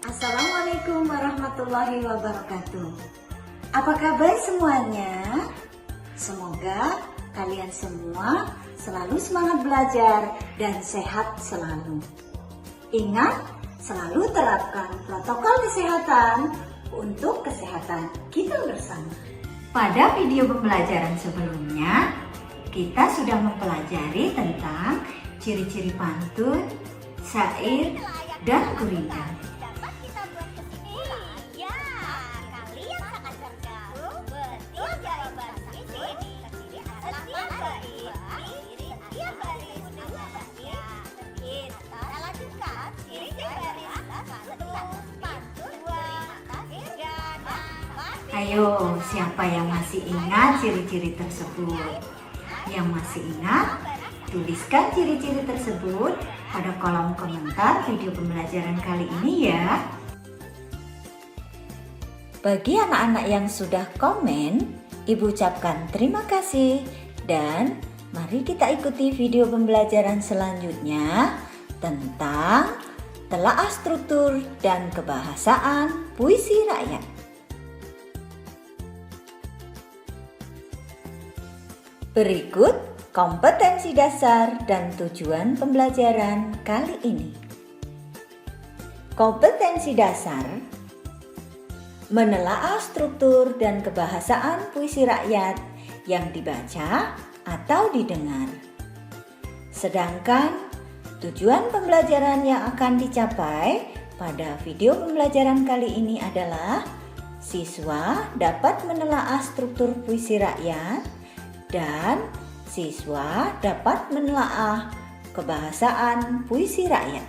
Assalamualaikum warahmatullahi wabarakatuh. Apa kabar semuanya? Semoga kalian semua selalu semangat belajar dan sehat selalu. Ingat, selalu terapkan protokol kesehatan untuk kesehatan kita bersama. Pada video pembelajaran sebelumnya, kita sudah mempelajari tentang ciri-ciri pantun, syair, dan gurindam. Ayo, siapa yang masih ingat ciri-ciri tersebut? Yang masih ingat, tuliskan ciri-ciri tersebut pada kolom komentar video pembelajaran kali ini ya. Bagi anak-anak yang sudah komen, Ibu ucapkan terima kasih dan mari kita ikuti video pembelajaran selanjutnya tentang telaah struktur dan kebahasaan puisi rakyat. Berikut kompetensi dasar dan tujuan pembelajaran kali ini. Kompetensi dasar: menelaah struktur dan kebahasaan puisi rakyat yang dibaca atau didengar. Sedangkan tujuan pembelajaran yang akan dicapai pada video pembelajaran kali ini adalah siswa dapat menelaah struktur puisi rakyat dan siswa dapat menelaah kebahasaan puisi rakyat.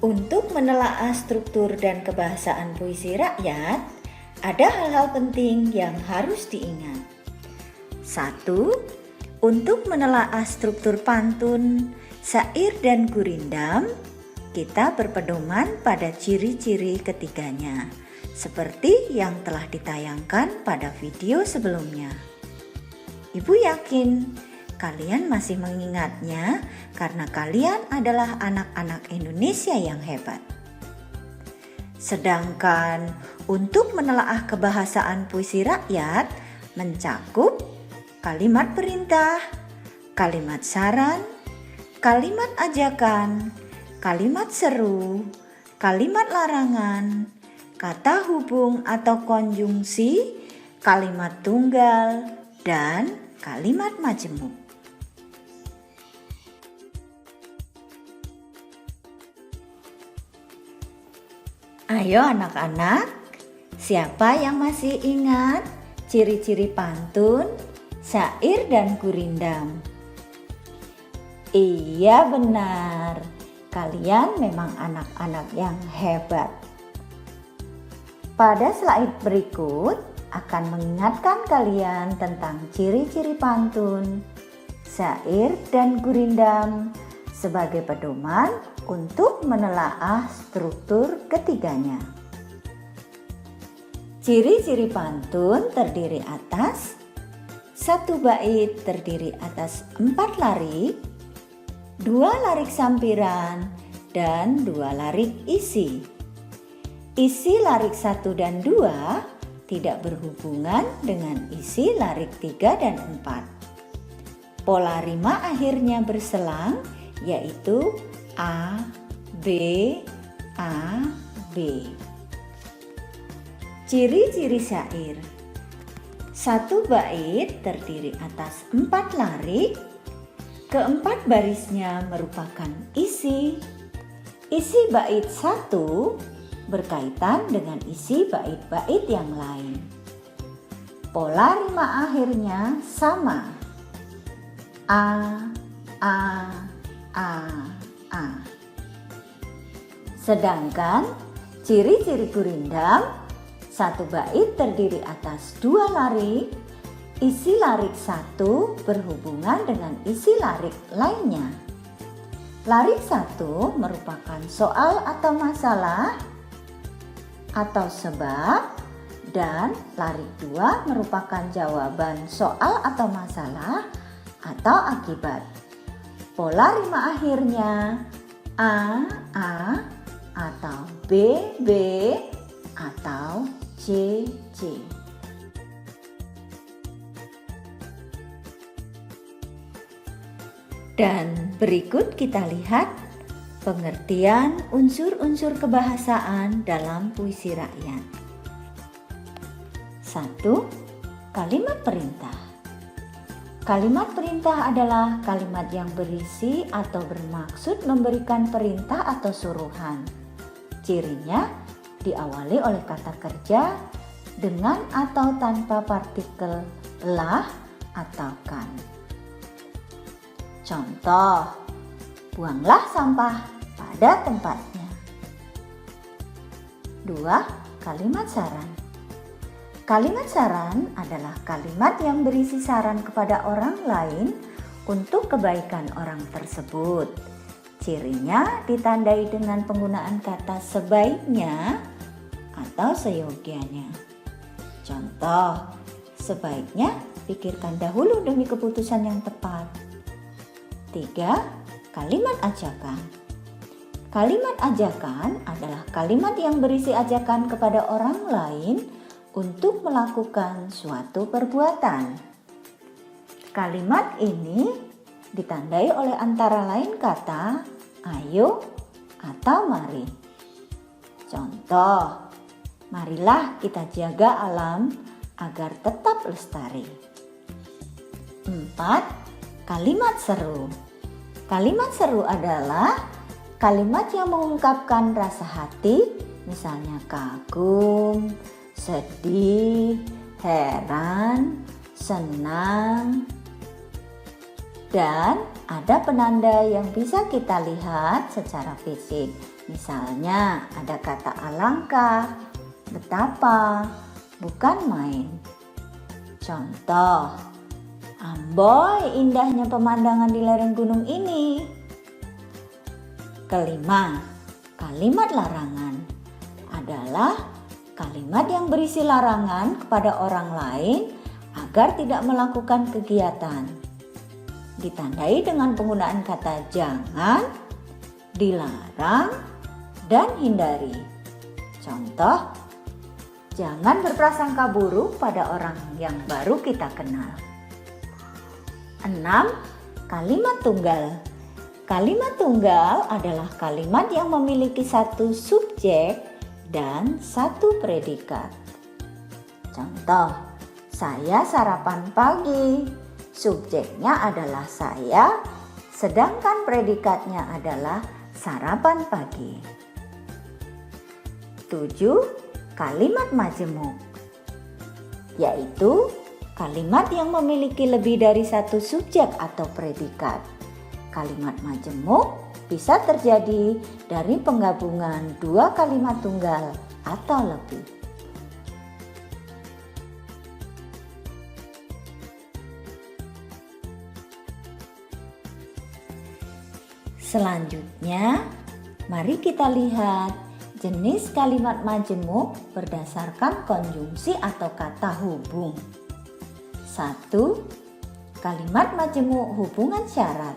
Untuk menelaah struktur dan kebahasaan puisi rakyat, ada hal-hal penting yang harus diingat. 1. Untuk menelaah struktur pantun, syair, dan gurindam, kita berpedoman pada ciri-ciri ketiganya, seperti yang telah ditayangkan pada video sebelumnya. Ibu yakin kalian masih mengingatnya karena kalian adalah anak-anak Indonesia yang hebat. Sedangkan untuk menelaah kebahasaan puisi rakyat mencakup kalimat perintah, kalimat saran, kalimat ajakan, kalimat seru, kalimat larangan, kata hubung atau konjungsi, kalimat tunggal, dan kalimat majemuk. Ayo anak-anak, siapa yang masih ingat ciri-ciri pantun, syair, dan gurindam? Iya benar, kalian memang anak-anak yang hebat. Pada slide berikut akan mengingatkan kalian tentang ciri-ciri pantun, syair, dan gurindam sebagai pedoman untuk menelaah struktur ketiganya. Ciri-ciri pantun terdiri atas 1 bait terdiri atas 4 larik, 2 larik sampiran, dan 2 larik isi. Isi larik 1 dan 2 tidak berhubungan dengan isi larik 3 dan 4. Pola rima akhirnya berselang, yaitu A, B, A, B. Ciri-ciri syair: 1 bait terdiri atas 4 larik, keempat barisnya merupakan isi. Isi bait 1 berkaitan dengan isi bait-bait yang lain. Pola rima akhirnya sama. A, A, A, A. Sedangkan ciri-ciri gurindam: 1 bait terdiri atas 2 larik, isi larik 1 berhubungan dengan isi larik lainnya. Larik 1 merupakan soal atau masalah atau sebab, dan larik 2 merupakan jawaban soal atau masalah atau akibat. Pola rima akhirnya A, atau B, atau C. Dan berikut kita lihat pengertian unsur-unsur kebahasaan dalam puisi rakyat. 1. Kalimat perintah. Kalimat perintah adalah kalimat yang berisi atau bermaksud memberikan perintah atau suruhan. Cirinya diawali oleh kata kerja dengan atau tanpa partikel lah atau kan. Contoh, buanglah sampah pada tempatnya. 2. Kalimat saran. Kalimat saran adalah kalimat yang berisi saran kepada orang lain untuk kebaikan orang tersebut. Cirinya ditandai dengan penggunaan kata sebaiknya atau seyogianya. Contoh, sebaiknya pikirkan dahulu demi keputusan yang tepat. 3. Kalimat ajakan. Kalimat ajakan adalah kalimat yang berisi ajakan kepada orang lain untuk melakukan suatu perbuatan. Kalimat ini ditandai oleh antara lain kata ayo atau mari. Contoh, marilah kita jaga alam agar tetap lestari. 4. Kalimat seru. Kalimat seru adalah kalimat yang mengungkapkan rasa hati, misalnya kagum, sedih, heran, senang, dan ada penanda yang bisa kita lihat secara fisik. Misalnya ada kata alangkah, betapa, bukan main. Contoh, amboi indahnya pemandangan di lereng gunung ini. 5. Kalimat larangan adalah kalimat yang berisi larangan kepada orang lain agar tidak melakukan kegiatan. Ditandai dengan penggunaan kata jangan, dilarang, dan hindari. Contoh, jangan berprasangka buruk pada orang yang baru kita kenal. 6. Kalimat tunggal. Kalimat tunggal adalah kalimat yang memiliki satu subjek dan satu predikat. Contoh, saya sarapan pagi. Subjeknya adalah saya, sedangkan predikatnya adalah sarapan pagi. 7. Kalimat majemuk, yaitu kalimat yang memiliki lebih dari satu subjek atau predikat. Kalimat majemuk bisa terjadi dari penggabungan dua kalimat tunggal atau lebih. Selanjutnya, mari kita lihat jenis kalimat majemuk berdasarkan konjungsi atau kata hubung. 1. Kalimat majemuk hubungan syarat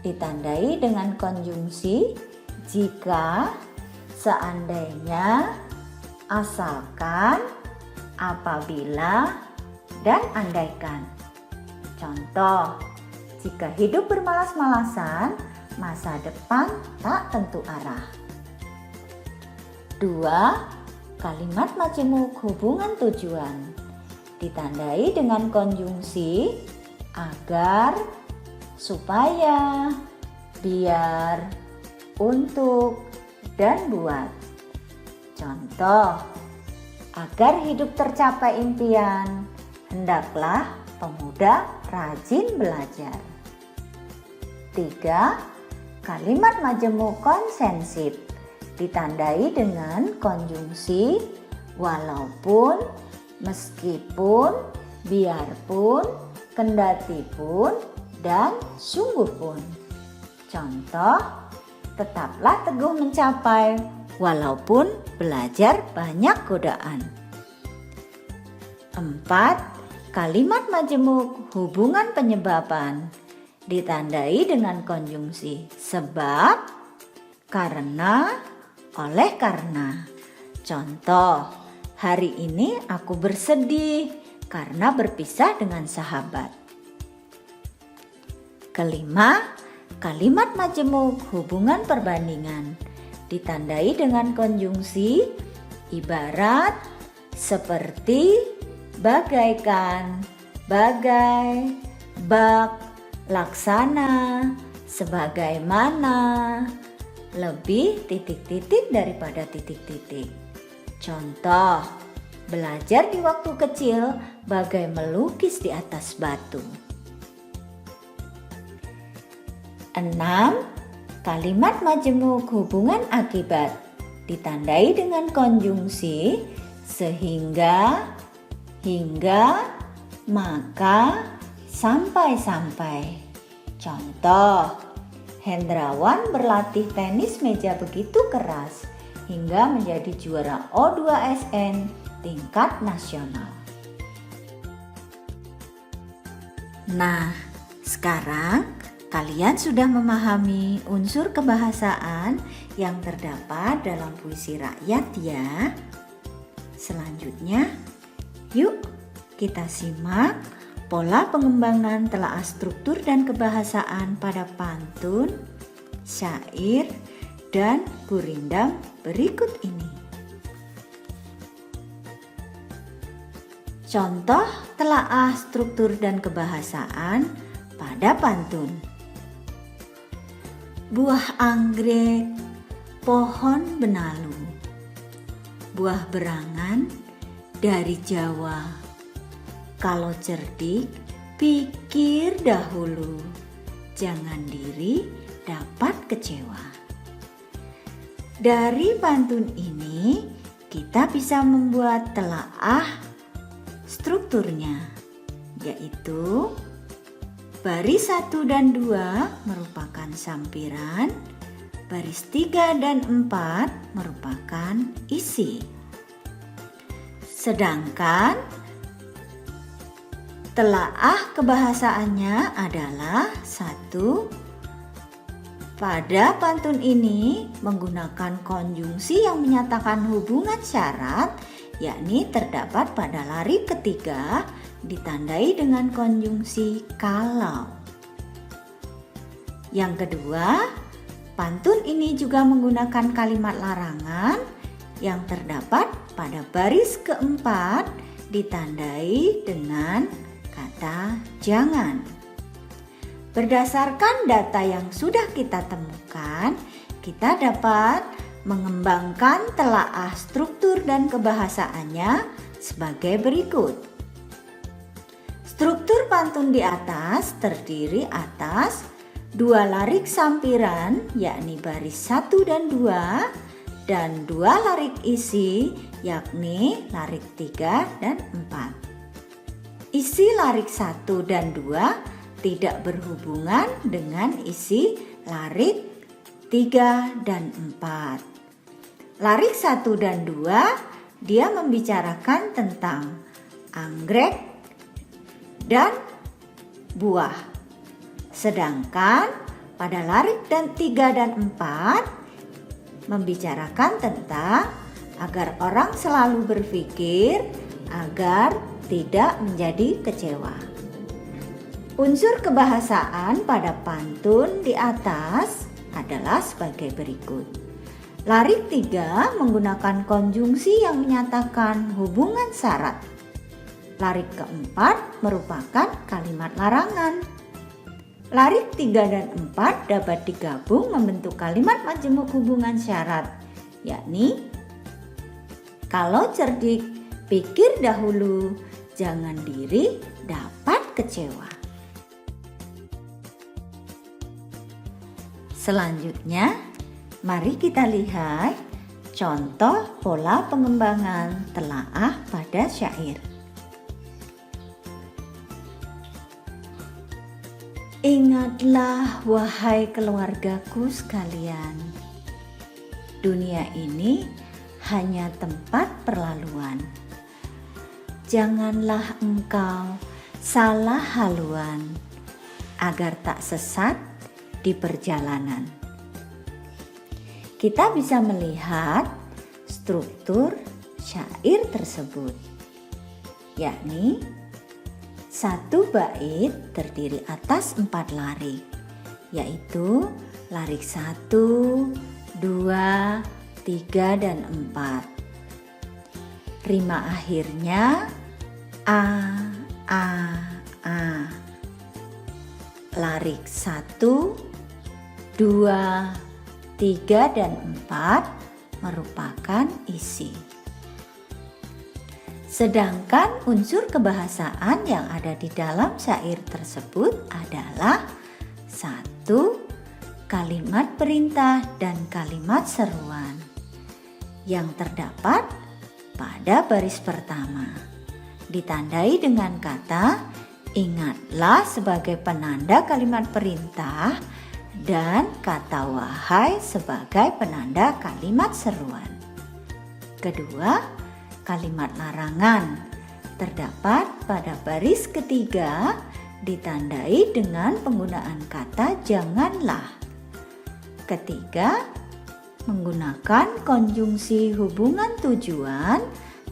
ditandai dengan konjungsi jika, seandainya, asalkan, apabila, dan andaikan. Contoh, jika hidup bermalas-malasan, masa depan tak tentu arah. 2. Kalimat majemuk hubungan tujuan ditandai dengan konjungsi agar, supaya, biar, untuk, dan buat. Contoh, agar hidup tercapai impian, hendaklah pemuda rajin belajar. 3. Kalimat majemuk konsensif ditandai dengan konjungsi walaupun, meskipun, biarpun, kendatipun, dan sungguh pun. Contoh, tetaplah teguh mencapai walaupun belajar banyak godaan. 4. Kalimat majemuk hubungan penyebaban ditandai dengan konjungsi sebab, karena, oleh karena. Contoh, hari ini aku bersedih karena berpisah dengan sahabat. Kelima, kalimat majemuk hubungan perbandingan ditandai dengan konjungsi ibarat, seperti, bagaikan, bagai, bak, laksana, sebagaimana, lebih titik-titik daripada titik-titik. Contoh, belajar di waktu kecil bagai melukis di atas batu. 6. Kalimat majemuk hubungan akibat ditandai dengan konjungsi sehingga, hingga, maka, sampai-sampai. Contoh, Hendrawan berlatih tenis meja begitu keras hingga menjadi juara O2SN tingkat nasional. Nah, sekarang kalian sudah memahami unsur kebahasaan yang terdapat dalam puisi rakyat ya. Selanjutnya, yuk kita simak pola pengembangan telaah struktur dan kebahasaan pada pantun, syair, dan gurindam berikut ini. Contoh telaah struktur dan kebahasaan pada pantun. Buah anggrek, pohon benalu, buah berangan dari Jawa. Kalau cerdik, pikir dahulu, jangan diri dapat kecewa. Dari pantun ini, kita bisa membuat telaah strukturnya, yaitu baris 1 dan 2 merupakan sampiran, baris 3 dan 4 merupakan isi. Sedangkan telaah kebahasaannya adalah 1. Pada pantun ini menggunakan konjungsi yang menyatakan hubungan syarat, yakni terdapat pada larik ketiga ditandai dengan konjungsi kalau. Yang kedua, pantun ini juga menggunakan kalimat larangan yang terdapat pada baris keempat ditandai dengan kata jangan. Berdasarkan data yang sudah kita temukan, kita dapat mengembangkan telaah struktur dan kebahasaannya sebagai berikut. Struktur pantun di atas terdiri atas 2 larik sampiran, yakni baris 1 dan 2, dan 2 larik isi, yakni larik 3 dan 4. Isi larik 1 dan 2 tidak berhubungan dengan isi larik 3 dan 4. Larik 1 dan 2 dia membicarakan tentang anggrek dan buah. Sedangkan pada larik 3 dan 4 membicarakan tentang agar orang selalu berpikir agar tidak menjadi kecewa. Unsur kebahasaan pada pantun di atas adalah sebagai berikut. Larik 3 menggunakan konjungsi yang menyatakan hubungan syarat. Larik keempat merupakan kalimat larangan. Larik 3 dan 4 dapat digabung membentuk kalimat majemuk hubungan syarat, yakni kalau cerdik, pikir dahulu, jangan diri dapat kecewa. Selanjutnya, mari kita lihat contoh pola pengembangan telaah pada syair. Ingatlah wahai keluargaku sekalian, dunia ini hanya tempat perlaluan. Janganlah engkau salah haluan, agar tak sesat di perjalanan. Kita bisa melihat struktur syair tersebut, yakni satu bait terdiri atas 4 larik, yaitu larik 1, 2, 3, dan 4. Rima akhirnya a, a. Larik 1, 2, 3, dan 4 merupakan isi. Sedangkan unsur kebahasaan yang ada di dalam syair tersebut adalah 1. Kalimat perintah dan kalimat seruan yang terdapat pada baris pertama, ditandai dengan kata ingatlah sebagai penanda kalimat perintah dan kata wahai sebagai penanda kalimat seruan. Kedua, kalimat larangan terdapat pada baris ketiga, ditandai dengan penggunaan kata janganlah. Ketiga, menggunakan konjungsi hubungan tujuan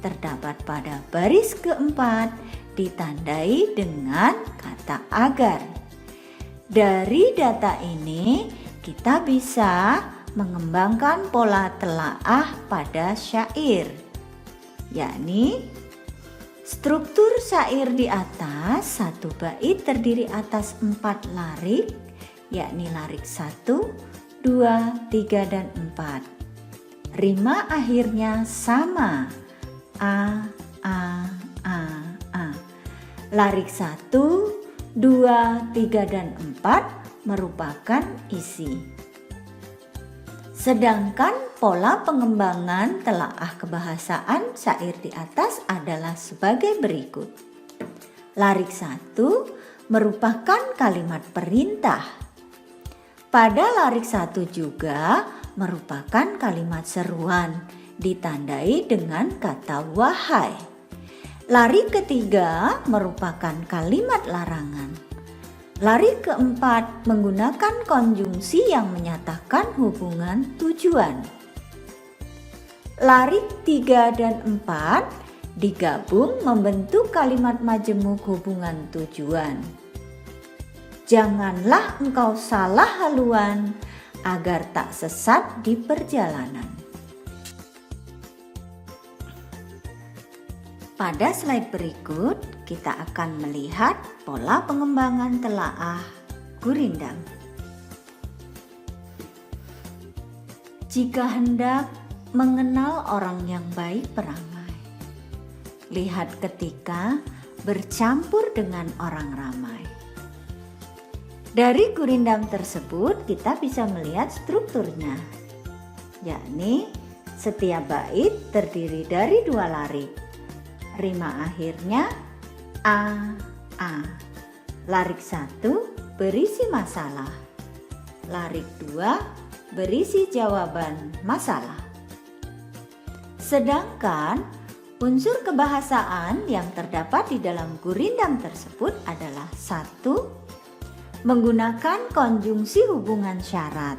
terdapat pada baris keempat, ditandai dengan kata agar. Dari data ini kita bisa mengembangkan pola telaah pada syair, yakni struktur syair di atas satu bait terdiri atas 4 larik, yakni larik 1, 2, 3, dan 4. Rima akhirnya sama, a. Larik 1, 2, 3, dan 4 merupakan isi. Sedangkan pola pengembangan telaah kebahasaan syair di atas adalah sebagai berikut. Larik 1 merupakan kalimat perintah. Pada larik 1 juga merupakan kalimat seruan, ditandai dengan kata wahai. Larik ketiga merupakan kalimat larangan. Larik keempat menggunakan konjungsi yang menyatakan hubungan tujuan. Larik 3 dan 4 digabung membentuk kalimat majemuk hubungan tujuan. Janganlah engkau salah haluan agar tak sesat di perjalanan. Pada slide berikut, kita akan melihat pola pengembangan telaah gurindam. Jika hendak mengenal orang yang baik peramai, lihat ketika bercampur dengan orang ramai. Dari gurindam tersebut kita bisa melihat strukturnya, yakni setiap bait terdiri dari 2 larik. Rima akhirnya a. Larik 1 berisi masalah. Larik 2 berisi jawaban masalah. Sedangkan unsur kebahasaan yang terdapat di dalam gurindam tersebut adalah 1. Menggunakan konjungsi hubungan syarat,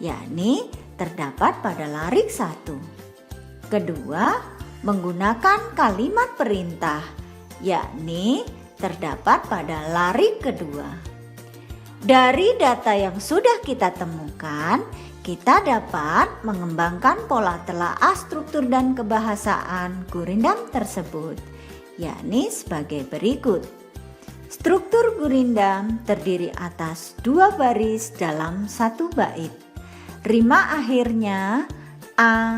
yakni terdapat pada larik 1. Kedua, menggunakan kalimat perintah, yakni terdapat pada larik kedua. Dari data yang sudah kita temukan, kita dapat mengembangkan pola telaah struktur dan kebahasaan gurindam tersebut, yakni sebagai berikut. Struktur gurindam terdiri atas 2 baris dalam 1 bait. Rima akhirnya a.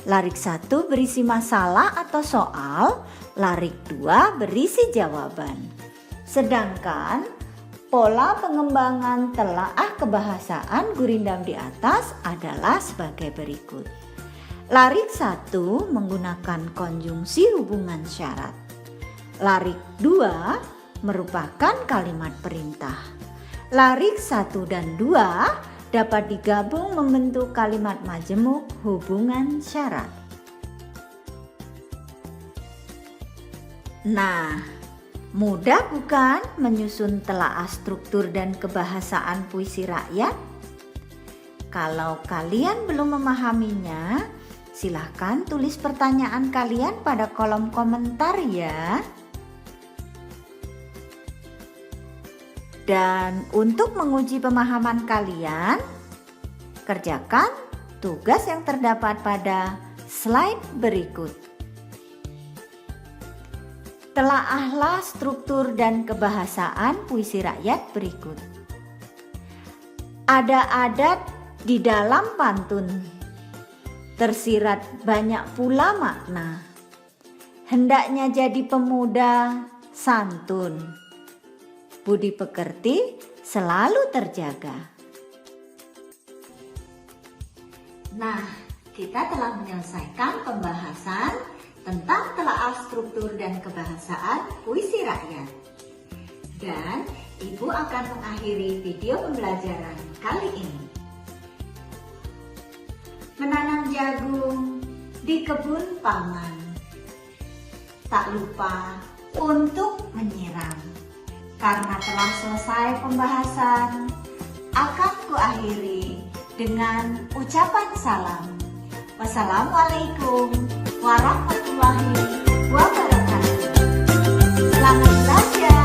Larik 1 berisi masalah atau soal, larik 2 berisi jawaban. Sedangkan pola pengembangan telaah kebahasaan gurindam di atas adalah sebagai berikut. Larik 1 menggunakan konjungsi hubungan syarat. Larik 2 merupakan kalimat perintah. Larik 1 dan 2 dapat digabung membentuk kalimat majemuk hubungan syarat. Nah, Mudah bukan menyusun telaah struktur dan kebahasaan puisi rakyat? Kalau kalian belum memahaminya, silahkan tulis pertanyaan kalian pada kolom komentar ya. Dan untuk menguji pemahaman kalian, kerjakan tugas yang terdapat pada slide berikut. Telaahlah struktur dan kebahasaan puisi rakyat berikut. Ada adat di dalam pantun, tersirat banyak pula makna. Hendaknya jadi pemuda santun, budi pekerti selalu terjaga. Nah, kita telah menyelesaikan pembahasan tentang telaah struktur dan kebahasaan puisi rakyat. Dan Ibu akan mengakhiri video pembelajaran kali ini. Menanam jagung di kebun paman, tak lupa untuk menyiram. Karena telah selesai pembahasan, akan kuakhiri dengan ucapan salam. Wassalamualaikum warahmatullahi wabarakatuh. Selamat belajar.